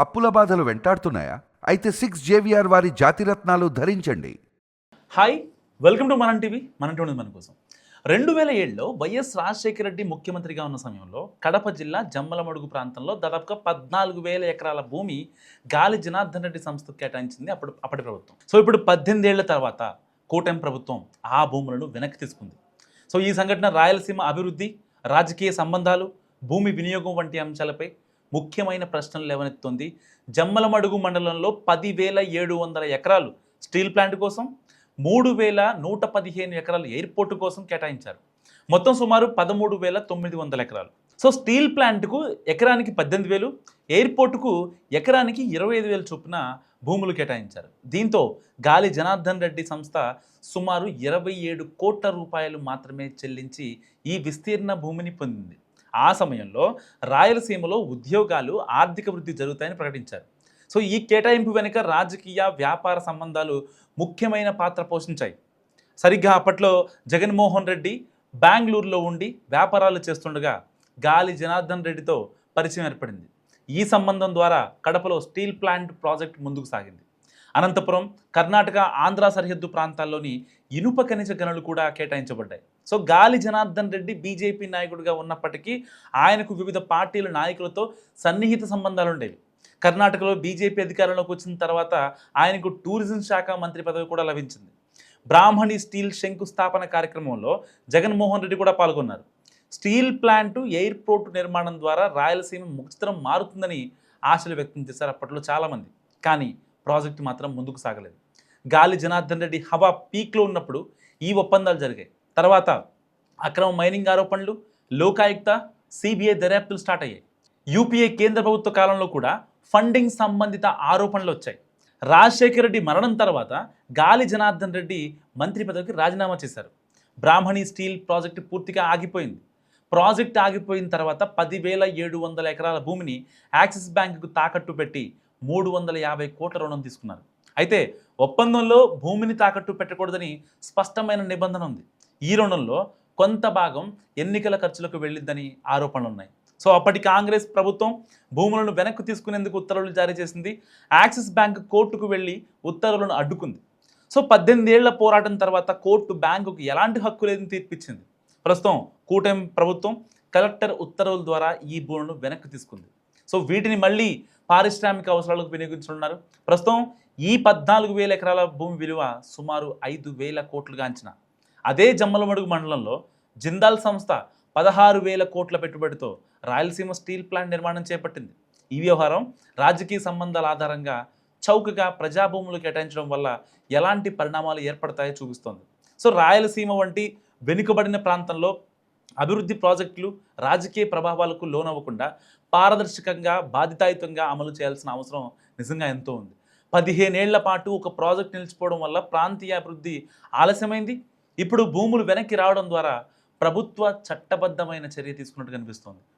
అప్పుల బాధలు వెంటాడుతున్నాయా? అయితే 6 JVR వారి జాతిరత్నాలు ధరించండి. హాయ్, వెల్కమ్ టు మనం టీవీ. మన టీవీ మన కోసం. 2007లో వైఎస్ రాజశేఖర రెడ్డి ముఖ్యమంత్రిగా ఉన్న సమయంలో కడప జిల్లా జమ్మలమడుగు ప్రాంతంలో దాదాపుగా 14,000 ఎకరాల భూమి గాలి జనార్దన్ రెడ్డి సంస్థకు కేటాయించింది అప్పటి ప్రభుత్వం. సో ఇప్పుడు 18 ఏళ్ల తర్వాత కూటమి ప్రభుత్వం ఆ భూములను వెనక్కి తీసుకుంది. సో ఈ సంఘటన రాయలసీమ అభివృద్ధి, రాజకీయ సంబంధాలు, భూమి వినియోగం వంటి అంశాలపై ముఖ్యమైన ప్రశ్నలు లేవనెత్తుంది. జమ్మలమడుగు మండలంలో 10,700 ఎకరాలు స్టీల్ ప్లాంట్ కోసం, 3,115 ఎకరాలు ఎయిర్పోర్టు కోసం కేటాయించారు. మొత్తం సుమారు 13,900 ఎకరాలు. సో స్టీల్ ప్లాంట్కు ఎకరానికి 18,000, ఎయిర్పోర్టుకు ఎకరానికి 25,000 చొప్పున భూములు కేటాయించారు. దీంతో గాలి జనార్దన్ రెడ్డి సంస్థ సుమారు 27 కోట్ల రూపాయలు మాత్రమే చెల్లించి ఈ విస్తీర్ణ భూమిని పొందింది. ఆ సమయంలో రాయలసీమలో ఉద్యోగాలు, ఆర్థిక వృద్ధి జరుగుతాయని ప్రకటించారు. సో ఈ కేటాయింపు వెనుక రాజకీయ, వ్యాపార సంబంధాలు ముఖ్యమైన పాత్ర పోషించాయి. సరిగ్గా అప్పట్లో జగన్మోహన్ రెడ్డి బెంగళూరులో ఉండి వ్యాపారాలు చేస్తుండగా గాలి జనార్దన్ రెడ్డితో పరిచయం ఏర్పడింది. ఈ సంబంధం ద్వారా కడపలో స్టీల్ ప్లాంట్ ప్రాజెక్ట్ ముందుకు సాగింది. అనంతపురం, కర్ణాటక, ఆంధ్ర సరిహద్దు ప్రాంతాల్లోని ఇనుప ఖనిజ గనులు కూడా కేటాయించబడ్డాయి. సో గాలి జనార్దన్ రెడ్డి బీజేపీ నాయకుడిగా ఉన్నప్పటికీ ఆయనకు వివిధ పార్టీల నాయకులతో సన్నిహిత సంబంధాలు ఉండేవి. కర్ణాటకలో బీజేపీ అధికారంలోకి వచ్చిన తర్వాత ఆయనకు టూరిజం శాఖ మంత్రి పదవి కూడా లభించింది. బ్రాహ్మణి స్టీల్ శంకుస్థాపన కార్యక్రమంలో జగన్మోహన్ రెడ్డి కూడా పాల్గొన్నారు. స్టీల్ ప్లాంటు, ఎయిర్పోర్టు నిర్మాణం ద్వారా రాయలసీమ ముఖచిత్రం మారుతుందని ఆశలు వ్యక్తం చేశారు అప్పట్లో చాలామంది. కానీ ప్రాజెక్టు మాత్రం ముందుకు సాగలేదు. గాలి జనార్దన్ రెడ్డి హవా పీక్లో ఉన్నప్పుడు ఈ ఒప్పందాలు జరిగాయి. తర్వాత అక్రమ మైనింగ్ ఆరోపణలు, లోకాయుక్త, సిబిఐ దర్యాప్తులు స్టార్ట్ అయ్యాయి. యూపీఏ కేంద్ర ప్రభుత్వ కాలంలో కూడా ఫండింగ్ సంబంధిత ఆరోపణలు వచ్చాయి. రాజశేఖర రెడ్డి మరణం తర్వాత గాలి జనార్దన్ రెడ్డి మంత్రి పదవికి రాజీనామా చేశారు. బ్రాహ్మణి స్టీల్ ప్రాజెక్టు పూర్తిగా ఆగిపోయింది. ప్రాజెక్ట్ ఆగిపోయిన తర్వాత 10,700 ఎకరాల భూమిని యాక్సిస్ బ్యాంకుకు తాకట్టు పెట్టి 350 కోట్ల రుణం తీసుకున్నారు. అయితే ఒప్పందంలో భూమిని తాకట్టు పెట్టకూడదని స్పష్టమైన నిబంధన ఉంది. ఈ రుణంలో కొంత భాగం ఎన్నికల ఖర్చులకు వెళ్ళిద్దని ఆరోపణలు ఉన్నాయి. సో అప్పటి కాంగ్రెస్ ప్రభుత్వం భూములను వెనక్కి తీసుకునేందుకు ఉత్తర్వులు జారీ చేసింది. యాక్సిస్ బ్యాంక్ కోర్టుకు వెళ్ళి ఉత్తర్వులను అడ్డుకుంది. సో 18 ఏళ్ల పోరాటం తర్వాత కోర్టు బ్యాంకుకు ఎలాంటి హక్కు లేదని తీర్పిచ్చింది. ప్రస్తుతం కూటమి ప్రభుత్వం కలెక్టర్ ఉత్తర్వుల ద్వారా ఈ భూములను వెనక్కి తీసుకుంది. సో వీటిని మళ్ళీ పారిశ్రామిక అవసరాలకు వినియోగించనున్నారు. ప్రస్తుతం ఈ 14,000 ఎకరాల భూమి విలువ సుమారు 5,000 కోట్లుగా అంచనా. అదే జమ్మలమడుగు మండలంలో జిందాల్ సంస్థ 16,000 కోట్ల పెట్టుబడితో రాయలసీమ స్టీల్ ప్లాంట్ నిర్మాణం చేపట్టింది. ఈ వ్యవహారం రాజకీయ సంబంధాల ఆధారంగా చౌకగా ప్రజాభూములు కేటాయించడం వల్ల ఎలాంటి పరిణామాలు ఏర్పడతాయో చూపిస్తోంది. సో రాయలసీమ వంటి వెనుకబడిన ప్రాంతంలో అభివృద్ధి ప్రాజెక్టులు రాజకీయ ప్రభావాలకు లోనవ్వకుండా పారదర్శకంగా, బాధ్యతాయుతంగా అమలు చేయాల్సిన అవసరం నిజంగా ఎంతో ఉంది. 15 ఏళ్ల పాటు ఒక ప్రాజెక్ట్ నిలిచిపోవడం వల్ల ప్రాంతీయ అభివృద్ధి ఆలస్యమైంది. ఇప్పుడు భూములు వెనక్కి రావడం ద్వారా ప్రభుత్వ చట్టబద్ధమైన చర్య తీసుకున్నట్టు కనిపిస్తోంది.